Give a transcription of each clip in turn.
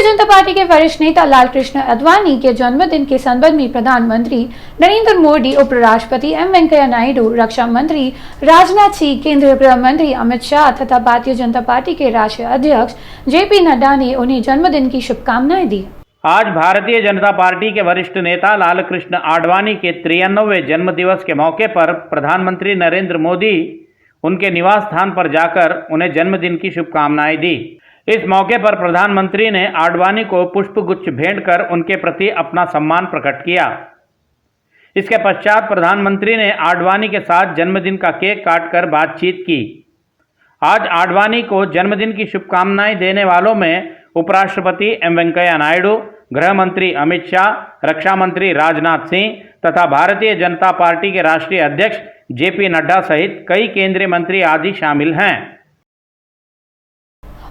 जनता party के वरिष्ठ नेता लालकृष्ण आडवाणी के जन्मदिन के संबंध में प्रधानमंत्री नरेंद्र मोदी, उपराष्ट्रपति एम वेंकैया नायडू, रक्षा मंत्री राजनाथ सिंह, केंद्रीय गृह मंत्री अमित शाह तथा भारतीय जनता पार्टी के राष्ट्रीय अध्यक्ष जेपी नड्डा ने उन्हें जन्मदिन की शुभकामनाएं दी। आज भारतीय जनता पार्टी के वरिष्ठ नेता लालकृष्ण आडवाणी के 93वें जन्मदिवस के मौके पर प्रधानमंत्री नरेंद्र मोदी उनके निवास स्थान पर जाकर उन्हें जन्मदिन की शुभकामनाएं दी। इस मौके पर प्रधानमंत्री ने आडवाणी को पुष्पगुच्छ भेंट कर उनके प्रति अपना सम्मान प्रकट किया। इसके पश्चात प्रधानमंत्री ने आडवाणी के साथ जन्मदिन का केक काटकर बातचीत की। आज आडवाणी को जन्मदिन की शुभकामनाएं देने वालों में उपराष्ट्रपति एम वेंकैया नायडू, गृह मंत्री अमित शाह, रक्षा मंत्री राजनाथ सिंह तथा भारतीय जनता पार्टी के राष्ट्रीय अध्यक्ष जेपी नड्डा सहित कई केंद्रीय मंत्री आदि शामिल हैं।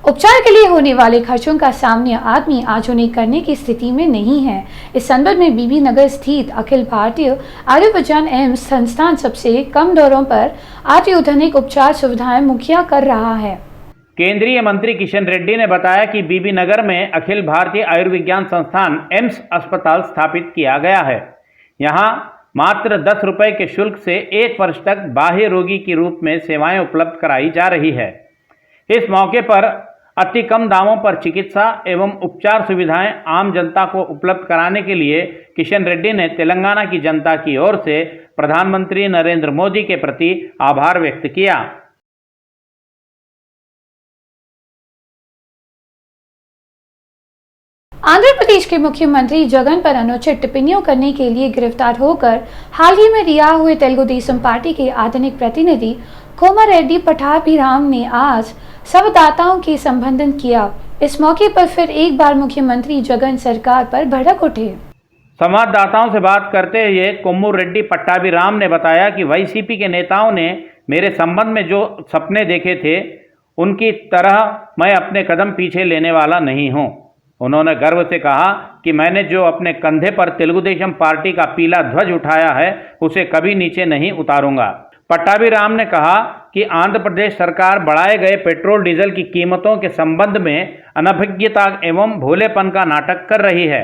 उपचार के लिए होने वाले खर्चों का सामना आदमी आज उन्हें करने की स्थिति में नहीं है। इस संदर्भ में बीबी नगर स्थित अखिल भारतीय आयुर्विज्ञान एम्स संस्थान सबसे कम दरों पर अत्याधुनिक उपचार सुविधाएं मुहैया कर रहा है। केंद्रीय मंत्री किशन रेड्डी ने बताया कि बीबी नगर में अखिल भारतीय आयुर्विज्ञान संस्थान एम्स अस्पताल स्थापित किया गया है। यहाँ मात्र 10 रुपए के शुल्क से 1 वर्ष तक बाह्य रोगी के रूप में सेवाएं उपलब्ध कराई जा रही है। इस मौके पर अति कम दामों पर चिकित्सा एवं उपचार सुविधाएं आम जनता को उपलब्ध कराने के लिए किशन रेड्डी ने तेलंगाना की जनता की ओर से प्रधानमंत्री नरेंद्र मोदी के प्रति आभार व्यक्त किया। आंध्र प्रदेश के मुख्यमंत्री जगन पर अनुचित टिप्पणियों करने के लिए गिरफ्तार होकर हाल ही में रिहा हुए तेलुगु देशम पार्टी के आधुनिक प्रतिनिधि कोमारेड्डी पट्टाभिराम ने आज संवाददाताओं के संबोधन किया। इस मौके पर फिर एक बार मुख्यमंत्री जगन सरकार पर भड़क उठे। संवाददाताओं से बात करते हुए कोम्मुरेड्डी पट्टाभिराम ने बताया कि वाईसीपी के नेताओं ने मेरे संबंध में जो सपने देखे थे उनकी तरह मैं अपने कदम पीछे लेने वाला नहीं हूं। उन्होंने गर्व से कहा कि मैंने जो अपने कंधे पर तेलुगु देशम पार्टी का पीला ध्वज उठाया है उसे कभी नीचे नहीं उतारूंगा। पट्टाभिराम ने कहा कि आंध्र प्रदेश सरकार बढ़ाए गए पेट्रोल डीजल की कीमतों के संबंध में अनभिज्ञता एवं भोलेपन का नाटक कर रही है।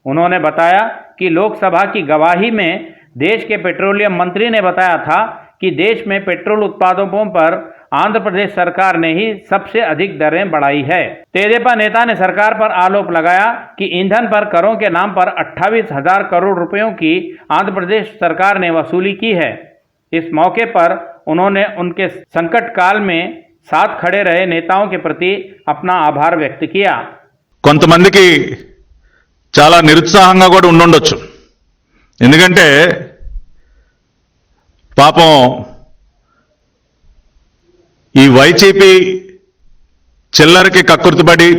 उन्होंने बताया कि लोकसभा की गवाही में देश के पेट्रोलियम मंत्री ने बताया था कि देश में पेट्रोल उत्पादकों पर आंध्र प्रदेश सरकार ने ही सबसे अधिक दरें बढ़ाई है। तेदेपा नेता ने सरकार पर आरोप लगाया कि ईंधन पर करों के नाम पर 28,000 करोड़ रुपयों की आंध्र प्रदेश सरकार ने वसूली की है। इस मौके पर उन्होंने उनके संकट काल में साथ खड़े रहे नेताओं के प्रति अपना आभार व्यक्त किया। కొంతమందికి చాలా నిరుత్సాహంగా కూడా ఉండుండొచ్చు, ఎందుకంటే పాపం ఈ వైసీపీ చిల్లరకి కక్కుర్తిపడి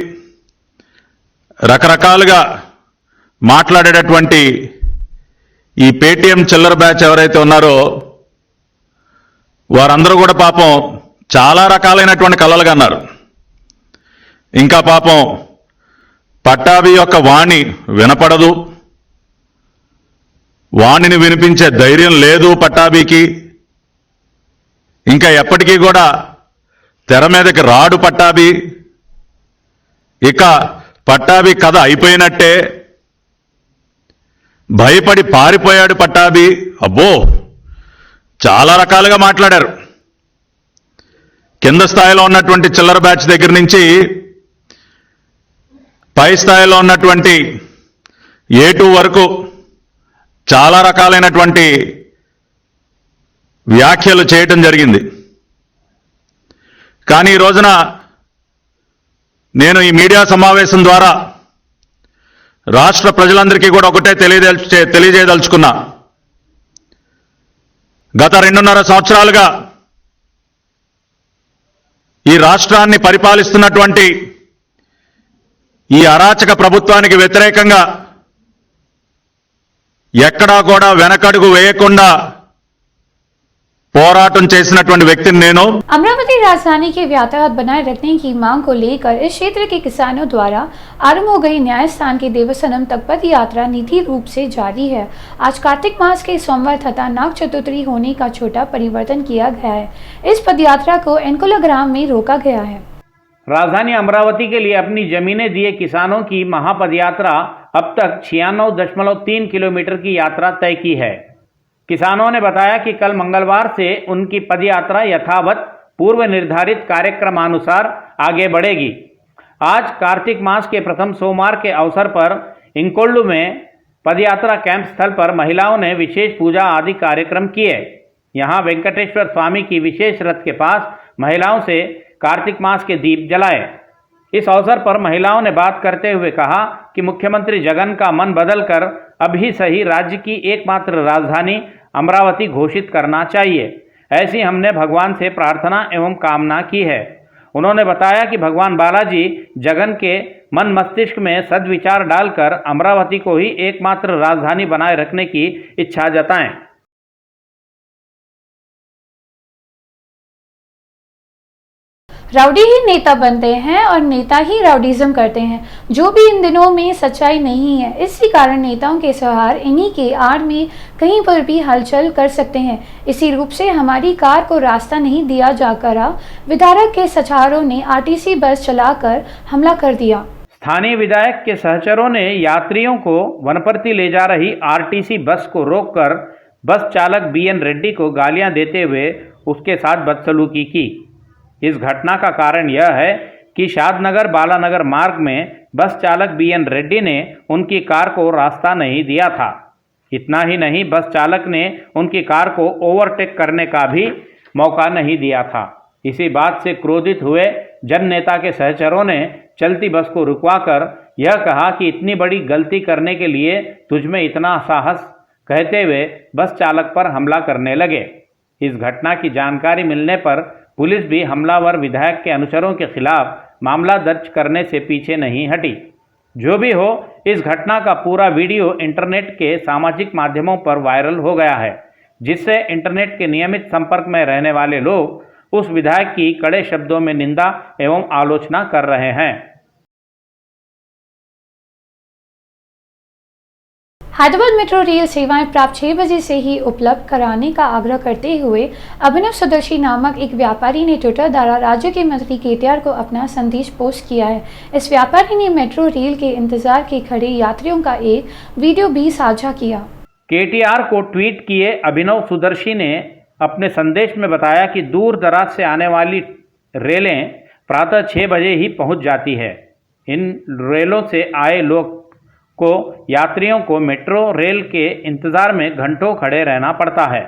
రకరకాలుగా మాట్లాడేటటువంటి ఈ పేటీఎం చిల్లర బ్యాచ్ ఎవరైతే ఉన్నారో వారందరూ కూడా పాపం చాలా రకాలైనటువంటి కలలు కన్నారు. ఇంకా పాపం పట్టాభి యొక్క వాణి వినపడదు, వాణిని వినిపించే ధైర్యం లేదు పట్టాభికి. ఇంకా ఎప్పటికీ కూడా తెర మీదకి రాడు పట్టాభి. ఇక పట్టాభి కథ అయిపోయినట్టే, భయపడి పారిపోయాడు పట్టాభి. అబ్బో చాలా రకాలుగా మాట్లాడారు. కింద స్థాయిలో ఉన్నటువంటి చిల్లర బ్యాచ్ దగ్గర నుంచి పై స్థాయిలో ఉన్నటువంటి A2 వరకు చాలా రకాలైనటువంటి వ్యాఖ్యలు చేయటం జరిగింది. కానీ ఈ రోజున నేను ఈ మీడియా సమావేశం ద్వారా రాష్ట్ర ప్రజలందరికీ కూడా ఒకటే తెలియజేయదలుచుకున్నా. గత 2.5 సంవత్సరాలుగా ఈ రాష్ట్రాన్ని పరిపాలిస్తున్నటువంటి ఈ అరాచక ప్రభుత్వానికి వ్యతిరేకంగా ఎక్కడా కూడా వెనకడుగు వేయకుండా పోరాటం చేసినటువంటి వ్యక్తిని నేను। अमरावती राजधानी के यातायात बनाए रखने की मांग को लेकर इस क्षेत्र के किसानों द्वारा आरंभ हो गई न्यायस्थान के देवस्थानम तक पद यात्रा निधि रूप से जारी है। आज कार्तिक मास के सोमवार तथा नाग चतुर्थी होने का छोटा परिवर्तन किया गया है। इस पद यात्रा को एनकोला ग्राम में रोका गया है। राजधानी अमरावती के लिए अपनी जमीनें दिए किसानों की महापदयात्रा अब तक 96.3 किलोमीटर की यात्रा तय की है। किसानों ने बताया कि कल मंगलवार से उनकी पदयात्रा यथावत पूर्व निर्धारित कार्यक्रमानुसार आगे बढ़ेगी। आज कार्तिक मास के प्रथम सोमवार के अवसर पर इंकोल्लू में पदयात्रा कैंप स्थल पर महिलाओं ने विशेष पूजा आदि कार्यक्रम किए। यहां वेंकटेश्वर स्वामी की विशेष रथ के पास महिलाओं से कार्तिक मास के दीप जलाए। इस अवसर पर महिलाओं ने बात करते हुए कहा कि मुख्यमंत्री जगन का मन बदलकर अभी सही राज्य की एकमात्र राजधानी अमरावती घोषित करना चाहिए, ऐसी हमने भगवान से प्रार्थना एवं कामना की है। उन्होंने बताया कि भगवान बालाजी जगन के मन मस्तिष्क में सद्विचार डालकर अमरावती को ही एकमात्र राजधानी बनाए रखने की इच्छा जताएं। राउडी ही नेता बनते हैं और नेता ही राउडीज्म करते हैं, जो भी इन दिनों में सच्चाई नहीं है। इसी कारण नेताओं के सहार इन्हीं के आड़ में कहीं पर भी हलचल कर सकते हैं। इसी रूप से हमारी कार को रास्ता नहीं दिया जाकर विधायक के सहचरों ने आरटीसी बस चलाकर हमला कर दिया। स्थानीय विधायक के सहचरों ने यात्रियों को वनपर्ती ले जा रही आरटीसी बस को रोककर बस चालक बीएन रेड्डी को गालियां देते हुए उसके साथ बदसलूकी की। इस घटना का कारण यह है कि शादनगर बालानगर मार्ग में बस चालक बीएन रेड्डी ने उनकी कार को रास्ता नहीं दिया था। इतना ही नहीं, बस चालक ने उनकी कार को ओवरटेक करने का भी मौका नहीं दिया था। इसी बात से क्रोधित हुए जन नेता के सहचरों ने चलती बस को रुकवाकर यह कहा कि इतनी बड़ी गलती करने के लिए तुझमें इतना साहस, कहते हुए बस चालक पर हमला करने लगे। इस घटना की जानकारी मिलने पर पुलिस भी हमलावर विधायक के अनुचरों के खिलाफ मामला दर्ज करने से पीछे नहीं हटी। जो भी हो, इस घटना का पूरा वीडियो इंटरनेट के सामाजिक माध्यमों पर वायरल हो गया है, जिससे इंटरनेट के नियमित संपर्क में रहने वाले लोग उस विधायक की कड़े शब्दों में निंदा एवं आलोचना कर रहे हैं। हैदराबाद मेट्रो रेल सेवाएं प्राप्त 6 बजे से ही उपलब्ध कराने का आग्रह करते हुए अभिनव सुदर्शी नामक एक व्यापारी ने ट्विटर द्वारा राज्य के मंत्री केटीआर को अपना संदेश पोस्ट किया है। इस व्यापारी ने मेट्रो रेल के इंतजार के खड़े यात्रियों का एक वीडियो भी साझा किया। केटीआर को ट्वीट किए अभिनव सुदर्शी ने अपने संदेश में बताया कि दूर दराज से आने वाली रेलें प्रातः 6 बजे ही पहुंच जाती है। इन रेलों से आए लोग को यात्रियों को मेट्रो रेल के इंतजार में घंटों खड़े रहना पड़ता है।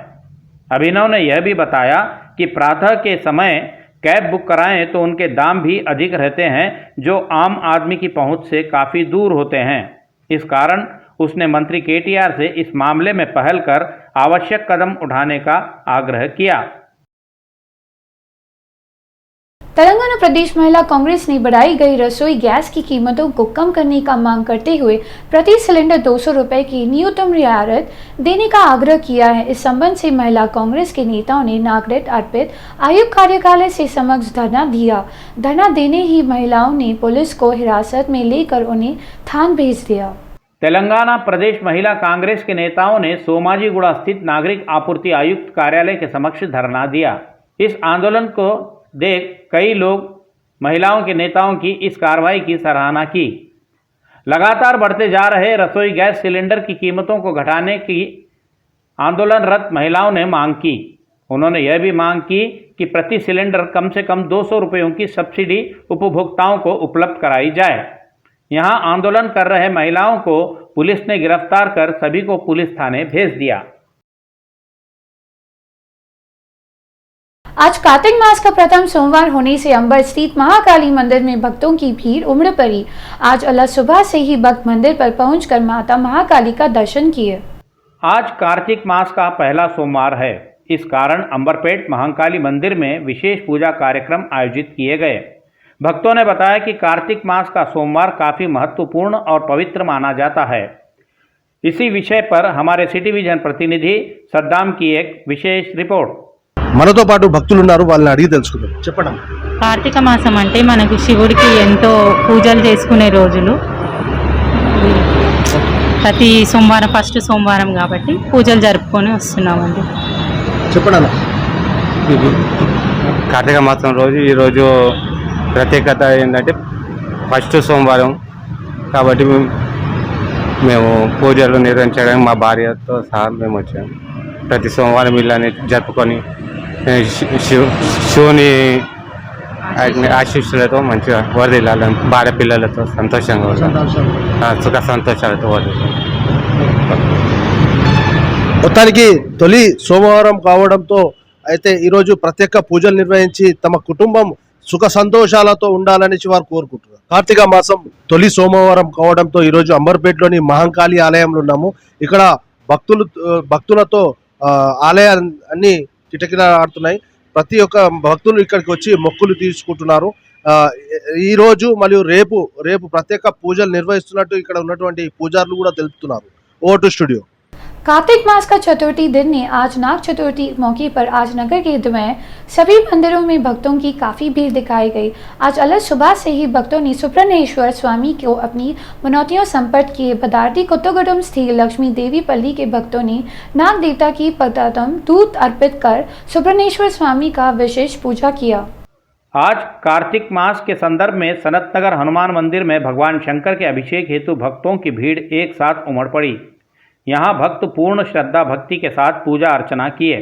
अभिनव ने यह भी बताया कि प्रातः के समय कैब बुक कराएं तो उनके दाम भी अधिक रहते हैं, जो आम आदमी की पहुंच से काफ़ी दूर होते हैं। इस कारण उसने मंत्री केटीआर से इस मामले में पहल कर आवश्यक कदम उठाने का आग्रह किया। तेलंगाना प्रदेश महिला कांग्रेस ने बढ़ाई गई रसोई गैस की कीमतों को कम करने का मांग करते हुए प्रति सिलेंडर 200 रुपए की न्यूनतम रियायत देने का आग्रह किया है। इस संबंध से महिला कांग्रेस के नेताओं ने नागरिक अर्पित आयुक्त कार्यालय से समक्ष धरना दिया। धरना देने ही महिलाओं ने पुलिस को हिरासत में लेकर उन्हें थान भेज दिया। तेलंगाना प्रदेश महिला कांग्रेस के नेताओं ने सोमाजीगुड़ा स्थित नागरिक आपूर्ति आयुक्त कार्यालय के समक्ष धरना दिया। इस आंदोलन को देख कई लोग महिलाओं के नेताओं की इस कार्रवाई की सराहना की। लगातार बढ़ते जा रहे रसोई गैस सिलेंडर की कीमतों को घटाने की आंदोलनरत महिलाओं ने मांग की। उन्होंने यह भी मांग की कि प्रति सिलेंडर कम से कम 200 रुपयों की सब्सिडी उपभोक्ताओं को उपलब्ध कराई जाए। यहां आंदोलन कर रहे महिलाओं को पुलिस ने गिरफ्तार कर सभी को पुलिस थाने भेज दिया। आज कार्तिक मास का प्रथम सोमवार होने से अंबर स्थित महाकाली मंदिर में भक्तों की भीड़ उमड़ पड़ी। आज अल्लाह सुबह से ही भक्त मंदिर पर पहुंचकर माता महाकाली का दर्शन किए। आज कार्तिक मास का पहला सोमवार है, इस कारण अंबरपेट महाकाली मंदिर में विशेष पूजा कार्यक्रम आयोजित किए गए। भक्तों ने बताया कि कार्तिक मास का सोमवार काफी महत्वपूर्ण और पवित्र माना जाता है। इसी विषय पर हमारे सिटी विजन प्रतिनिधि सद्दाम की एक विशेष रिपोर्ट। మనతో పాటు భక్తులు ఉన్నారు, వాళ్ళని అడిగి తెలుసుకుందాం। చెప్పండి। కార్తీక మాసం అంటే మనకు శివుడికి ఎంతో పూజలు చేసుకునే రోజులు। ప్రతి సోమవారం ఫస్ట్ సోమవారం కాబట్టి పూజలు జరుపుకొని వస్తున్నామండి। చెప్పండి అన్న। కార్తీక మాసం రోజు ఈ రోజు ప్రత్యేకత ఏంటంటే ఫస్ట్ సోమవారం కాబట్టి మేము పూజలు నిర్వహించడానికి మా భార్యతో సహా మేము వచ్చాము. ప్రతి సోమవారం ఇలానే జరుపుకొని శివుని ఆశీస్సులతో మంచిగా వదిలాలని భార్య పిల్లలతో సంతోషంగా సుఖ సంతోషాలతో వదిలాం. మొత్తానికి తొలి సోమవారం కావడంతో అయితే ఈరోజు ప్రత్యేక పూజలు నిర్వహించి తమ కుటుంబం సుఖ సంతోషాలతో ఉండాలని వారు కోరుకుంటున్నారు. కార్తీక మాసం తొలి సోమవారం కావడంతో ఈరోజు అంబర్పేటలోని మహంకాళి ఆలయంలో ఉన్నాము. ఇక్కడ భక్తులతో ఆలయాన్ని కిటకిటలాడుతున్నాయి. ప్రతి ఒక్క భక్తులు ఇక్కడికి వచ్చి మొక్కులు తీసుకుంటున్నారు. ఈ రోజు మరియు రేపు ప్రత్యేక పూజలు నిర్వహిస్తున్నట్టు ఇక్కడ ఉన్నటువంటి పూజారులు కూడా తెలుపుతున్నారు. ఓ టు స్టూడియో. कार्तिक मास का चतुर्थी दिन ने आज नाग चतुर्थी मौके पर आज नगर के में सभी मंदिरों में भक्तों की काफ़ी भीड़ दिखाई गई। आज अलग सुबह से ही भक्तों ने सुब्रह्मण्येश्वर स्वामी को अपनी मनौतियों संपर्क किए। बदारती कुत्तोगुडम स्थित लक्ष्मी देवी पल्ली के भक्तों ने नाग देवता की प्रथम दूध अर्पित कर सुब्रह्मण्येश्वर स्वामी का विशेष पूजा किया। आज कार्तिक मास के संदर्भ में सनतनगर हनुमान मंदिर में भगवान शंकर के अभिषेक हेतु भक्तों की भीड़ एक साथ उमड़ पड़ी। यहाँ भक्त पूर्ण श्रद्धा भक्ति के साथ पूजा अर्चना किए।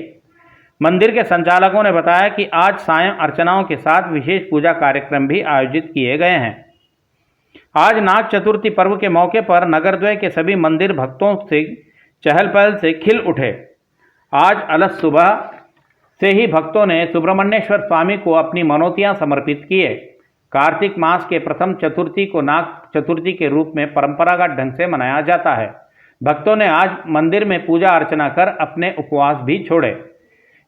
मंदिर के संचालकों ने बताया कि आज सायं अर्चनाओं के साथ विशेष पूजा कार्यक्रम भी आयोजित किए गए हैं। आज नाग चतुर्थी पर्व के मौके पर नगरद्वय के सभी मंदिर भक्तों से चहल पहल से खिल उठे। आज अलग सुबह से ही भक्तों ने सुब्रह्मण्येश्वर स्वामी को अपनी मनौतियां समर्पित किए। कार्तिक मास के प्रथम चतुर्थी को नाग चतुर्थी के रूप में परंपरागत ढंग से मनाया जाता है। भक्तों ने आज मंदिर में पूजा अर्चना कर अपने उपवास भी छोड़े।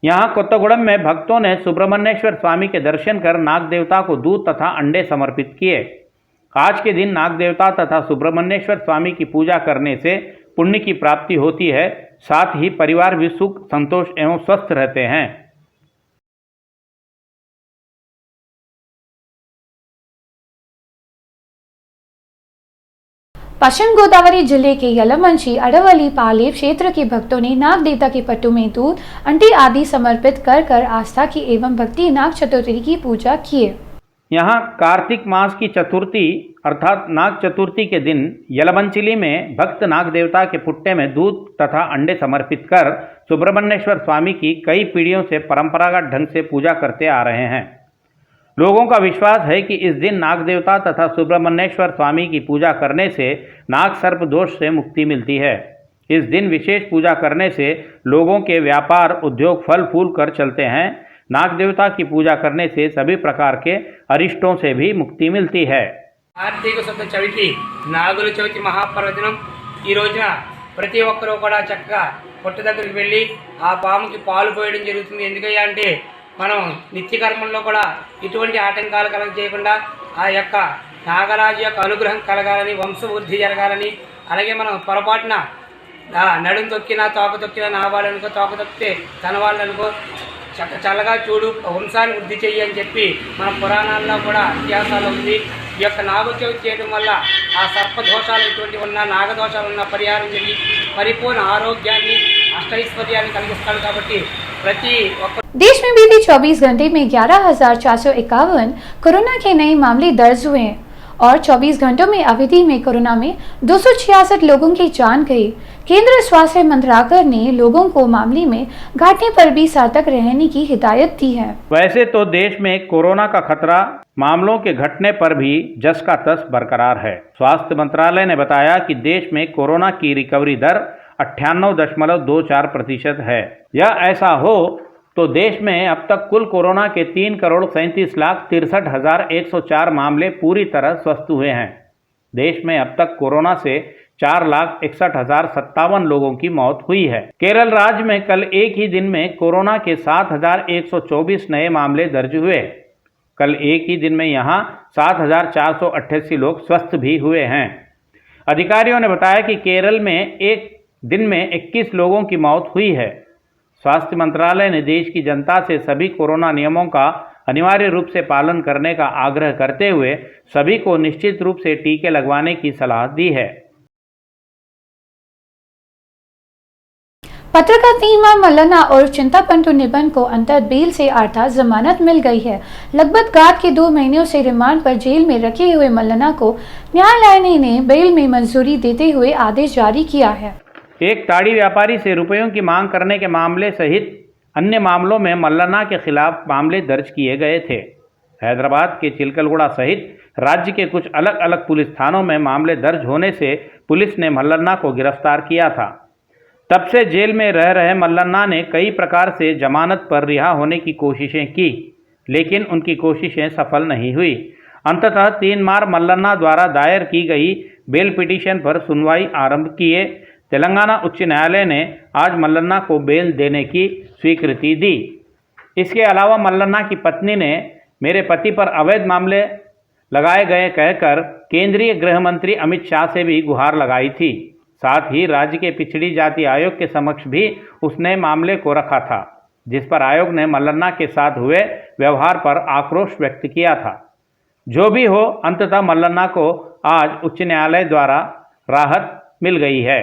यहाँ कोत्तगुडम में भक्तों ने सुब्रह्मण्येश्वर स्वामी के दर्शन कर नाग देवता को दूध तथा अंडे समर्पित किए। आज के दिन नाग देवता तथा सुब्रह्मण्येश्वर स्वामी की पूजा करने से पुण्य की प्राप्ति होती है, साथ ही परिवार भी सुख संतोष एवं स्वस्थ रहते हैं। पश्चिम गोदावरी जिले के यलमंची अडवली पालेव क्षेत्र के भक्तों ने नाग देवता के पट्टू में दूध अंडे आदि समर्पित कर आस्था की एवं भक्ति नाग चतुर्थी की पूजा किए। यहाँ कार्तिक मास की चतुर्थी अर्थात नाग चतुर्थी के दिन यलमंचिली में भक्त नाग देवता के पुट्टे में दूध तथा अंडे समर्पित कर सुब्रह्मण्येश्वर स्वामी की कई पीढ़ियों से परंपरागत ढंग से पूजा करते आ रहे हैं। लोगों का विश्वास है कि इस दिन नाग देवता तथा सुब्रह्मण्येश्वर स्वामी की पूजा करने से नाग सर्प दोष से मुक्ति मिलती है। इस दिन विशेष पूजा करने से लोगों के व्यापार उद्योग फल फूल कर चलते हैं। नाग देवता की पूजा करने से सभी प्रकार के अरिष्टों से भी मुक्ति मिलती है। కార్తీక శుద్ధ చవితి నాగుల చవితి మహాపర్వదినం ఈ రోజున ప్రతి ఒక్కరూ కూడా చక్కగా పొట్ట దగ్గరికి వెళ్ళి ఆ పాముకి పాలు పోయడం జరుగుతుంది. ఎందుకయ్యా అంటే మనం నిత్య కర్మల్లో కూడా ఇటువంటి ఆటంకాలు కలగజేయకుండా ఆ యొక్క నాగరాజు యొక్క అనుగ్రహం కలగాలని, వంశవృద్ధి జరగాలని, అలాగే మనం పొరపాటున నడుం తొక్కినా తోక తొక్కినా నా వాళ్ళనుకో, తోక తొక్కితే తన వాళ్ళనుకో, చల్లగా చూడు వంశాన్ని వృద్ధి చెయ్యి అని చెప్పి మన పురాణాల్లో కూడా ఇతిహాసాలు ఉంది. ఈ యొక్క నాగచవితి చేయడం వల్ల ఆ సర్పదోషాలు ఎటువంటి ఉన్నా, నాగదోషాలు ఉన్న పరిహారం జరిగి పరిపూర్ణ ఆరోగ్యాన్ని అష్టైశ్వర్యాన్ని కలిగిస్తాడు. కాబట్టి ప్రతి ఒక్క देश में बीते 24 घंटे में 11,451 कोरोना के नए मामले दर्ज हुए हैं और 24 घंटों में अवधि में कोरोना में 266 लोगों की जान गई। केंद्र स्वास्थ्य मंत्रालय ने लोगों को मामले में घाटने पर भी सतर्क रहने की हिदायत दी है। वैसे तो देश में कोरोना का खतरा मामलों के घटने पर भी जस का तस बरकरार है। स्वास्थ्य मंत्रालय ने बताया कि देश में कोरोना की रिकवरी दर 98.24% है। यह ऐसा हो तो देश में अब तक कुल कोरोना के 3,37,63,104 मामले पूरी तरह स्वस्थ हुए हैं। देश में अब तक कोरोना से 4,61,057 लोगों की मौत हुई है। केरल राज्य में कल एक ही दिन में कोरोना के 7,124 नए मामले दर्ज हुए। कल एक ही दिन में यहाँ 7,488 लोग स्वस्थ भी हुए हैं। अधिकारियों ने बताया कि केरल में एक दिन में 21 लोगों की मौत हुई है। स्वास्थ्य मंत्रालय ने देश की जनता से सभी कोरोना नियमों का अनिवार्य रूप से पालन करने का आग्रह करते हुए सभी को निश्चित रूप से टीके लगवाने की सलाह दी है। पत्रकार तीमा मल्लना और चिंतापंतु निबन को अंतर बेल से अर्थात जमानत मिल गई है। लगभग गाद के 2 महीनों से रिमांड पर जेल में रखे हुए मल्लना को न्यायालय ने बेल में मंजूरी देते हुए आदेश जारी किया है। एक ताड़ी व्यापारी से रुपयों की मांग करने के मामले सहित अन्य मामलों में मल्लना के खिलाफ मामले दर्ज किए गए थे। हैदराबाद के चिलकलगुड़ा सहित राज्य के कुछ अलग अलग पुलिस थानों में मामले दर्ज होने से पुलिस ने मल्लना को गिरफ्तार किया था। तब से जेल में रह रहे मल्लना ने कई प्रकार से जमानत पर रिहा होने की कोशिशें की, लेकिन उनकी कोशिशें सफल नहीं हुई। अंततः 3 मार्च मल्लना द्वारा दायर की गई बेल पिटीशन पर सुनवाई आरंभ किए तेलंगाना उच्च न्यायालय ने आज मल्लना को बेल देने की स्वीकृति दी। इसके अलावा मल्लना की पत्नी ने मेरे पति पर अवैध मामले लगाए गए कहकर केंद्रीय गृह मंत्री अमित शाह से भी गुहार लगाई थी। साथ ही राज्य के पिछड़ी जाति आयोग के समक्ष भी उसने मामले को रखा था, जिस पर आयोग ने मल्लना के साथ हुए व्यवहार पर आक्रोश व्यक्त किया था। जो भी हो, अंततः मल्लना को आज उच्च न्यायालय द्वारा राहत मिल गई है।